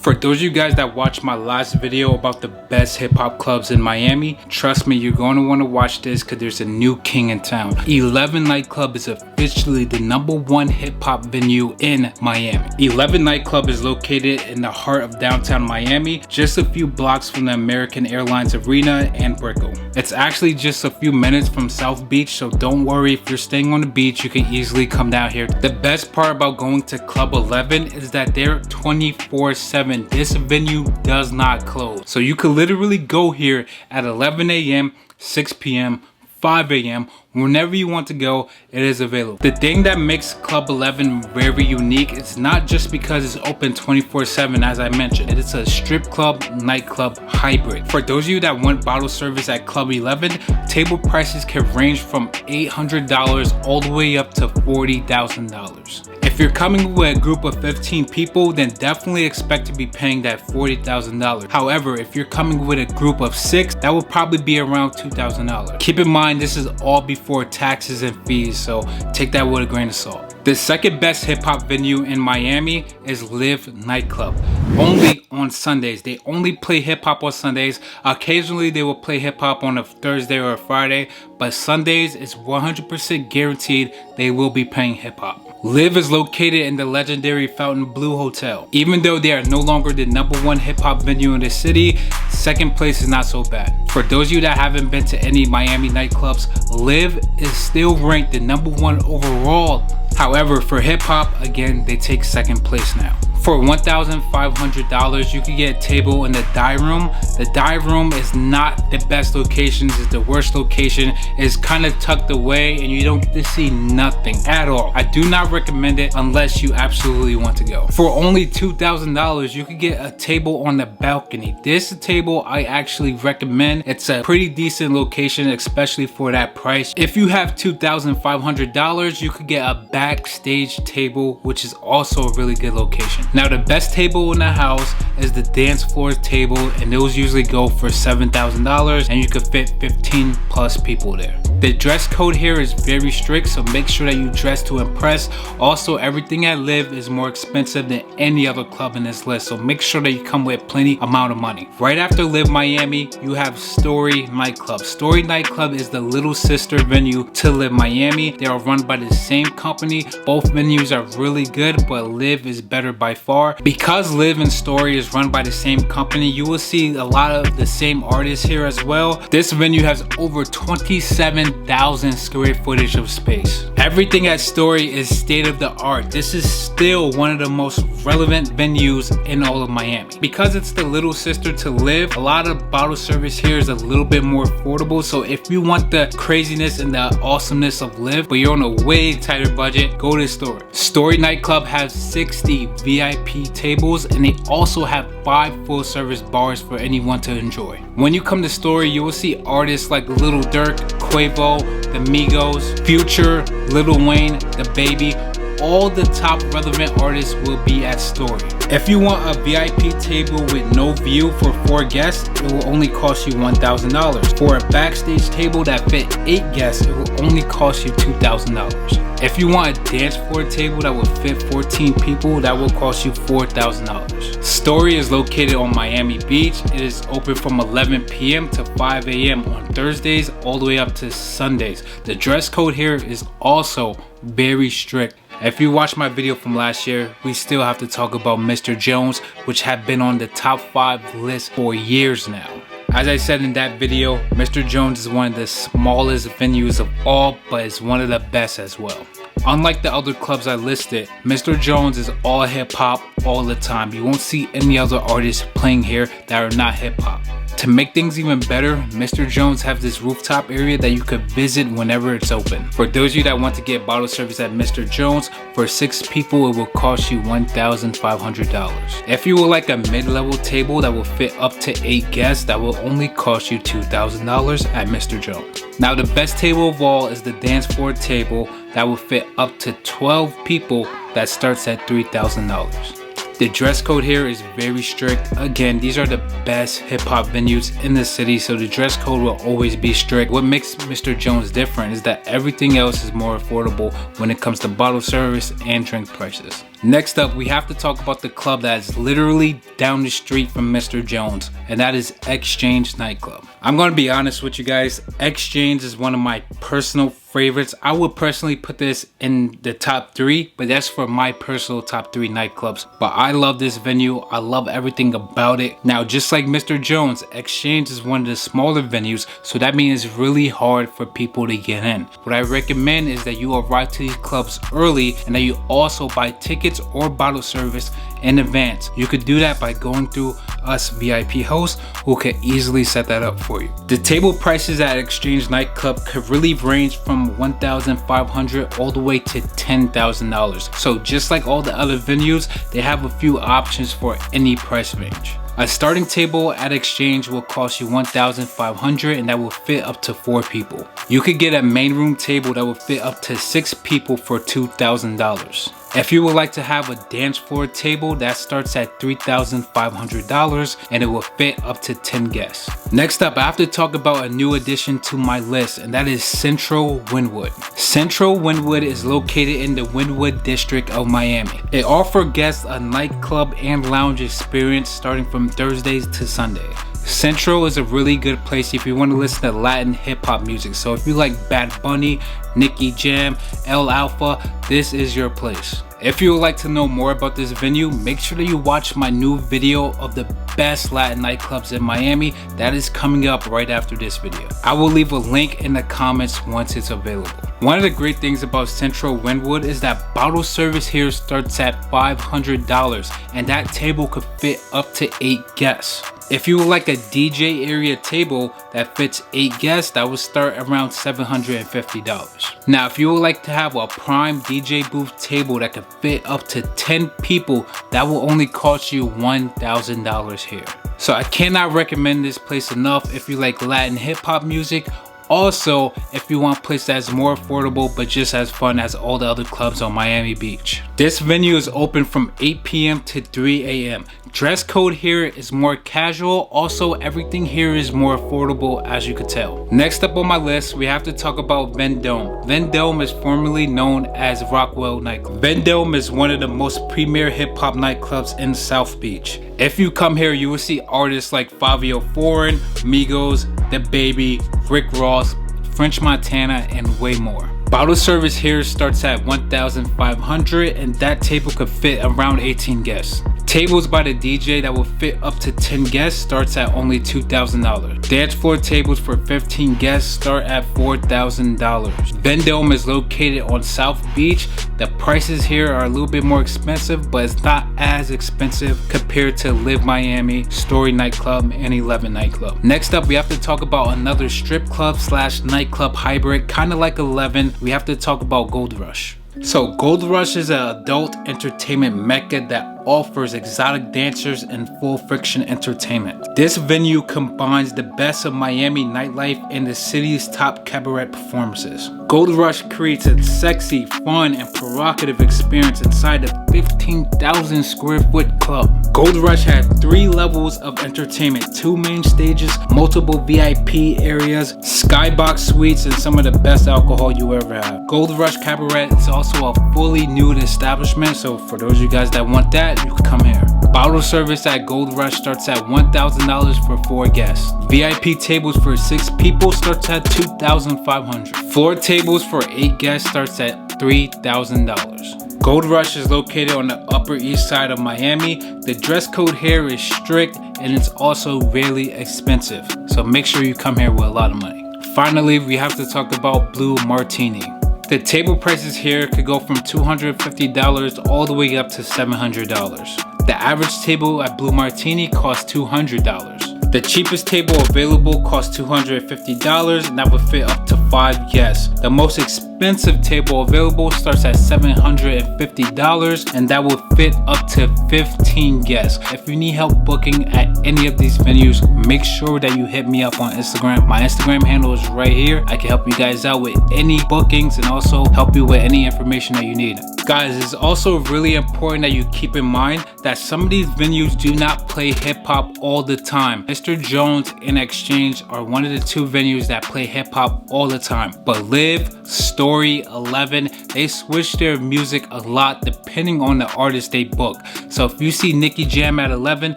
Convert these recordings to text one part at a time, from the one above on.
For those of you guys that watched my last video about the best hip hop clubs in Miami, trust me, you're going to want to watch this because there's a new king in town. E11 Nightclub is officially the #1 hip hop venue in Miami. E11 Nightclub is located in the heart of downtown Miami, just a few blocks from the American Airlines Arena and Brickell. It's actually just a few minutes from South Beach, so don't worry if you're staying on the beach, you can easily come down here. The best part about going to Club 11 is that they're 24/7. This venue does not close, so you could literally go here at 11 a.m., 6 p.m., 5 a.m. whenever you want to go. It is available. The thing that makes Club 11 very unique is not just because it's open 24/7, as I mentioned. It is a strip club nightclub hybrid. For those of you that want bottle service at Club 11, table prices can range from $800 all the way up to $40,000. If you're coming with a group of 15 people, then definitely expect to be paying that $40,000. However, if you're coming with a group of 6, that will probably be around $2,000. Keep in mind, this is all before taxes and fees, so take that with a grain of salt. The second best hip hop venue in Miami is Liv Nightclub. Only on Sundays. They only play hip hop on Sundays. Occasionally they will play hip hop on a Thursday or a Friday, but Sundays is 100% guaranteed they will be playing hip hop. Liv is located in the legendary Fountain Blue Hotel. Even though they are no longer the #1 hip hop venue in the city, second place is not so bad. For those of you that haven't been to any Miami nightclubs, Liv is still ranked the #1 overall. However, for hip hop, again, they take second place now. For $1,500, you can get a table in the dive room. The dive room is not the best location, it's the worst location. It's kind of tucked away and you don't get to see nothing at all. I do not recommend it unless you absolutely want to go. For only $2,000, you can get a table on the balcony. This table I actually recommend. It's a pretty decent location, especially for that price. If you have $2,500, you could get a backstage table, which is also a really good location. Now the best table in the house is the dance floor table, and those usually go for $7,000 and you could fit 15 plus people there. The dress code here is very strict, so make sure that you dress to impress. Also, everything at Liv is more expensive than any other club in this list, so make sure that you come with plenty amount of money. Right after Liv Miami, you have Story Nightclub. Story Nightclub is the little sister venue to Liv Miami. They are run by the same company. Both venues are really good, but Liv is better by far. Because Liv and Story is run by the same company, you will see a lot of the same artists here as well. This venue has over 27,000 square footage of space. Everything at Story is state of the art. This is still one of the most relevant venues in all of Miami. Because it's the little sister to Liv, a lot of bottle service here is a little bit more affordable. So if you want the craziness and the awesomeness of Liv, but you're on a way tighter budget, go to Story. Story Nightclub has 60 VIP tables, and they also have 5 full service bars for anyone to enjoy. When you come to Story, you will see artists like Lil Durk, Quavo, the Migos, Future, Lil Wayne, The Baby. All the top relevant artists will be at Story. If you want a VIP table with no view for 4 guests, it will only cost you $1,000. For a backstage table that fit 8 guests, it will only cost you $2,000. If you want a dance floor table that will fit 14 people, that will cost you $4,000. Story is located on Miami Beach. It is open from 11 p.m. to 5 a.m. on Thursdays all the way up to Sundays. The dress code here is also very strict. If you watched my video from last year, we still have to talk about Mr. Jones, which have been on the top 5 list for years now. As I said in that video, Mr. Jones is one of the smallest venues of all, but is one of the best as well. Unlike the other clubs I listed, Mr. Jones is all hip hop all the time. You won't see any other artists playing here that are not hip hop. To make things even better, Mr. Jones have this rooftop area that you could visit whenever it's open. For those of you that want to get bottle service at Mr. Jones, for 6 people it will cost you $1,500. If you would like a mid-level table that will fit up to 8 guests, that will only cost you $2,000 at Mr. Jones. Now the best table of all is the dance floor table that will fit up to 12 people, that starts at $3,000. The dress code here is very strict. Again, these are the best hip hop venues in the city, so the dress code will always be strict. What makes Mr. Jones different is that everything else is more affordable when it comes to bottle service and drink prices. Next up, we have to talk about the club that is literally down the street from Mr. Jones, and that is Exchange Nightclub. I'm gonna be honest with you guys, Exchange is one of my personal favorites. I would personally put this in the top 3, but that's for my personal top 3 nightclubs. But I love this venue. I love everything about it. Now, just like Mr. Jones, Exchange is one of the smaller venues, so that means it's really hard for people to get in. What I recommend is that you arrive to these clubs early and that you also buy tickets or bottle service in advance. You could do that by going through us VIP hosts who can easily set that up for you. The table prices at Exchange Nightclub could really range from $1,500 all the way to $10,000. So just like all the other venues, they have a few options for any price range. A starting table at Exchange will cost you $1,500 and that will fit up to 4 people. You could get a main room table that will fit up to 6 people for $2,000. If you would like to have a dance floor table, that starts at $3,500 and it will fit up to 10 guests. Next up, I have to talk about a new addition to my list, and that is Centro Wynwood. Centro Wynwood is located in the Wynwood district of Miami. It offers guests a nightclub and lounge experience starting from Thursdays to Sunday. Centro is a really good place if you want to listen to Latin hip-hop music. So if you like Bad Bunny, Nicky Jam, El Alfa, this is your place. If you would like to know more about this venue, make sure that you watch my new video of the best Latin nightclubs in Miami. That is coming up right after this video. I will leave a link in the comments once it's available. One of the great things about Centro Wynwood is that bottle service here starts at $500 and that table could fit up to 8 guests. If you would like a DJ area table that fits 8 guests, that will start around $750. Now, if you would like to have a prime DJ booth table that can fit up to 10 people, that will only cost you $1,000 here. So I cannot recommend this place enough if you like Latin hip hop music. Also, if you want a place that's more affordable but just as fun as all the other clubs on Miami Beach. This venue is open from 8 p.m. to 3 a.m. Dress code here is more casual. Also, everything here is more affordable, as you could tell. Next up on my list, we have to talk about Vendome. Vendome is formerly known as Rockwell Nightclub. Vendome is one of the most premier hip-hop nightclubs in South Beach. If you come here, you will see artists like Fabio Foreign, Migos, The Baby, Rick Ross, French Montana, and way more. Bottle service here starts at $1,500 and that table could fit around 18 guests. Tables by the DJ that will fit up to 10 guests starts at only $2,000. Dance floor tables for 15 guests start at $4,000. Vendome is located on South Beach. The prices here are a little bit more expensive, but it's not as expensive compared to Liv Miami, Story Nightclub, and E11EVEN Nightclub. Next up, we have to talk about another strip club slash nightclub hybrid, kind of like 11. We have to talk about Gold Rush. So Gold Rush is an adult entertainment mecca that offers exotic dancers and full friction entertainment. This venue combines the best of Miami nightlife and the city's top cabaret performances. Gold Rush creates a sexy, fun, and provocative experience inside a 15,000 square foot club. Gold Rush has 3 levels of entertainment, 2 main stages, multiple VIP areas, skybox suites, and some of the best alcohol you ever have. Gold Rush Cabaret is also a fully nude establishment, so for those of you guys that want that, you can come here. Bottle service at Gold Rush starts at $1,000 for 4 guests. VIP tables for 6 people starts at $2,500. Floor tables for 8 guests starts at $3,000. Gold Rush is located on the Upper East Side of Miami. The dress code here is strict and it's also really expensive. So make sure you come here with a lot of money. Finally, we have to talk about Blue Martini. The table prices here could go from $250 all the way up to $700. The average table at Blue Martini costs $200. The cheapest table available costs $250 and that would fit up to 5 guests. The most expensive table available starts at $750 and that will fit up to 15 guests. If you need help booking at any of these venues, make sure that you hit me up on Instagram. My Instagram handle is right here. I can help you guys out with any bookings and also help you with any information that you need. Guys, it's also really important that you keep in mind that some of these venues do not play hip-hop all the time. Mr. Jones and Exchange are one of the 2 venues that play hip-hop all the time. But Liv, Story, Story, 11. They switch their music a lot depending on the artist they book. So if you see Nicky Jam at 11,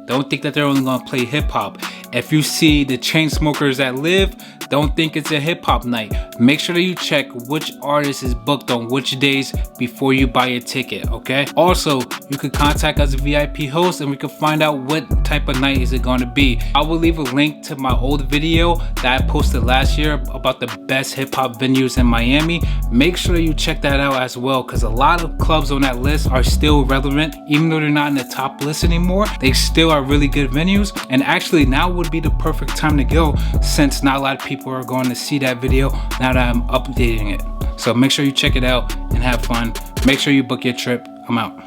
don't think that they're only gonna play hip hop. If you see the Chainsmokers at Liv, don't think it's a hip hop night. Make sure that you check which artist is booked on which days before you buy a ticket, okay? Also, you could contact us VIP hosts and we can find out what type of night is it gonna be. I will leave a link to my old video that I posted last year about the best hip hop venues in Miami. Make sure you check that out as well, because a lot of clubs on that list are still relevant. Even though they're not in the top list anymore, they still are really good venues. And actually now would be the perfect time to go, since not a lot of people are going to see that video now that I'm updating it. So make sure you check it out and have fun. Make sure you book your trip. I'm out.